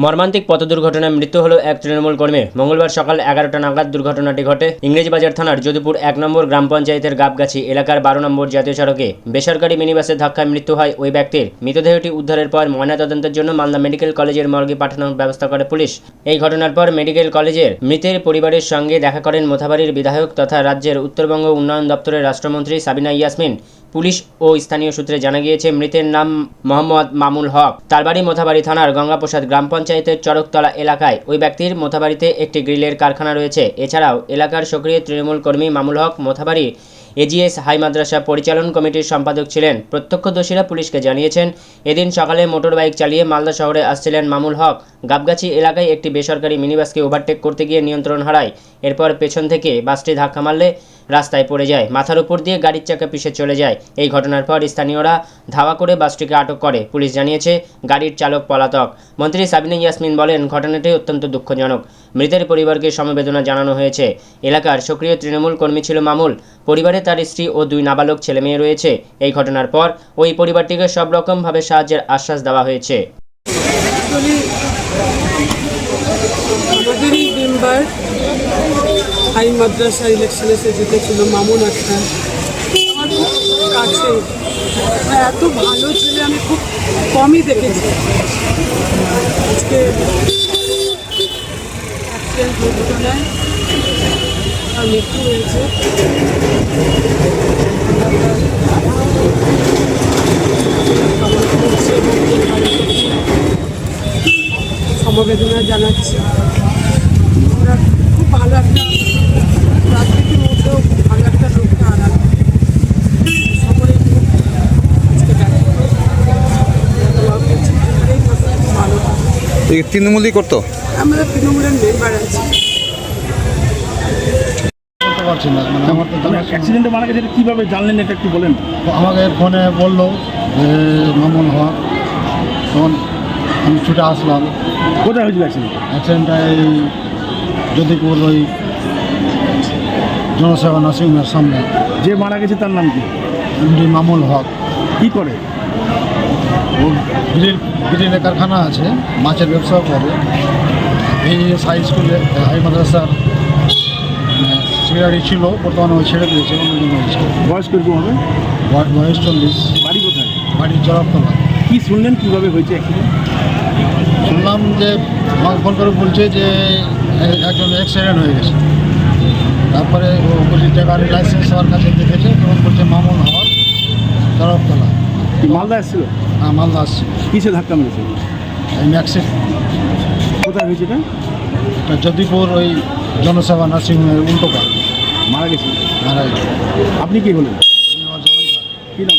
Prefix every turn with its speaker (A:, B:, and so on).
A: মর্মান্তিক পথ দুর্ঘটনায় মৃত্যু হল এক তৃণমূল কর্মী। মঙ্গলবার সকাল 11টা নাগাদ দুর্ঘটনাটি ঘটে ইংরেজবাজার থানার যদুপুর 1 নম্বর গ্রাম পঞ্চায়েতের গাবগাছি এলাকার 12 নম্বর জাতীয় সড়কে। বেসরকারি মিনিবাসের ধাক্কায় মৃত্যু হয় ওই ব্যক্তির। মৃতদেহটি উদ্ধারের পর ময়নাতদন্তের জন্য মালদা মেডিকেল কলেজের মর্গে পাঠানোর ব্যবস্থা করে পুলিশ। এই ঘটনার পর মেডিকেল কলেজের মৃতের পরিবারের সঙ্গে দেখা করেন মোথাবাড়ির বিধায়ক তথা রাজ্যের উত্তরবঙ্গ উন্নয়ন দপ্তরের রাষ্ট্রমন্ত্রী সাবিনা ইয়াসমিন। পুলিশ ও স্থানীয় সূত্রে জানা গিয়েছে মৃতের নাম মোহাম্মদ মামুল হক। তার বাড়ি মোথাবাড়ি থানার গঙ্গাপ্রসাদ গ্রাম পঞ্চায়েতের চরকতলা এলাকায়। ওই ব্যক্তির মোথাবাড়িতে একটি গ্রিলের কারখানা রয়েছে। এছাড়াও এলাকার সক্রিয় তৃণমূল কর্মী মামুল হক মোথাবাড়ি এজিএস হাই মাদ্রাসা পরিচালন কমিটির সম্পাদক ছিলেন। প্রত্যক্ষদর্শীরা পুলিশকে জানিয়েছেন এদিন সকালে মোটর বাইক চালিয়ে মালদা শহরে আসছিলেন মামুল হক। গাবগাছি এলাকায় একটি বেসরকারি মিনিবাসকে ওভারটেক করতে গিয়ে নিয়ন্ত্রণ হারায়। এরপর পেছন থেকে বাসটি ধাক্কা মারলে রাস্তায় পড়ে যায়। মাথার উপর দিয়ে গাড়ির চাকা পিষে চলে যায়। এই ঘটনার পর স্থানীয়রা ধাওয়া করে বাসটিকে আটক করে। পুলিশ জানিয়েছে গাড়ির চালক পলাতক। মন্ত্রী সাবিনা ইয়াসমিন বলেন ঘটনাটি অত্যন্ত দুঃখজনক। মৃতের পরিবারকে সমবেদনা জানানো হয়েছে। এলাকার সক্রিয় তৃণমূল কর্মী ছিল মামুল। পরিবারে তার স্ত্রী ও 2 নাবালক ছেলে মেয়ে রয়েছে। এই ঘটনার পর ওই পরিবারটিকে সব রকমভাবে সাহায্যের আশ্বাস দেওয়া হয়েছে।
B: হাই মাদ্রাসা ইলেকশনে সে জিতেছিল মামুন আক্তার। আমার খুব কাছে, এত ভালো ছেলে আমি খুব কমই দেখেছি। আজকে অ্যাক্সিডেন্ট দুর্ঘটনায় তার মৃত্যু হয়েছে। সমবেদনা জানাচ্ছি। আমরা খুব ভালো একটা রাজনীতির মধ্যেও ভালো একটা লোককে হারানো সকলে আজকে ভালো।
C: তৃণমূলই করতো,
B: আমরা তৃণমূলের মেম্বার আছি।
D: অ্যাক্সিডেন্টে মারা গেছে, কীভাবে জানলেন এটা একটু বলেন?
E: আমাকে ফোনে বললো যে মামুন হক, তখন আমি ছুটে আসলাম।
D: কোথায় হয়েছিল অ্যাক্সিডেন্ট?
E: অ্যাক্সিডেন্টটা এই যদিপুর ওই জনসেবা নার্সিংহোমের সামনে।
D: যে মারা গেছে তার নাম কি?
E: এমডি মামুল হক।
D: কী করে?
E: ও গ্রিলের কারখানা আছে, মাছের ব্যবসা করে। এজিএস হাই স্কুলে হাই মাদ্রাসার সেক্রেটারি ছিল, বর্তমানে ওই ছেড়ে দিয়েছে।
D: বয়স কিরকম হবে?
E: বয়স 40।
D: বাড়ি কোথায়?
E: বাড়ির চরকতলা।
D: কী শুনলেন কীভাবে হয়েছে অ্যাক্সিডেন্ট?
E: শুনলাম যে আমাকে ফোন করে বলছে যে একজন অ্যাক্সিডেন্ট হয়ে গেছে। তারপরে ও বলছে যে গাড়ির লাইসেন্স আমার কাছে দেখেছে, তখন বলছে মামুন হক, চরকতলা।
D: মালদা এসেছিল?
E: হ্যাঁ, মালদা আসছে।
D: কিসে ধাক্কা মেরেছে?
E: এই ম্যাক্সিড।
D: কোথায় হয়েছে এটা?
E: এটা যদিপুর ওই জনসেবা নার্সিংহোমের উল্টো পাড়।
D: মারা গেছে?
E: মারা গেছে।
D: আপনি কি বলেন?
E: আমি আমার জামাই।
D: কী নাম?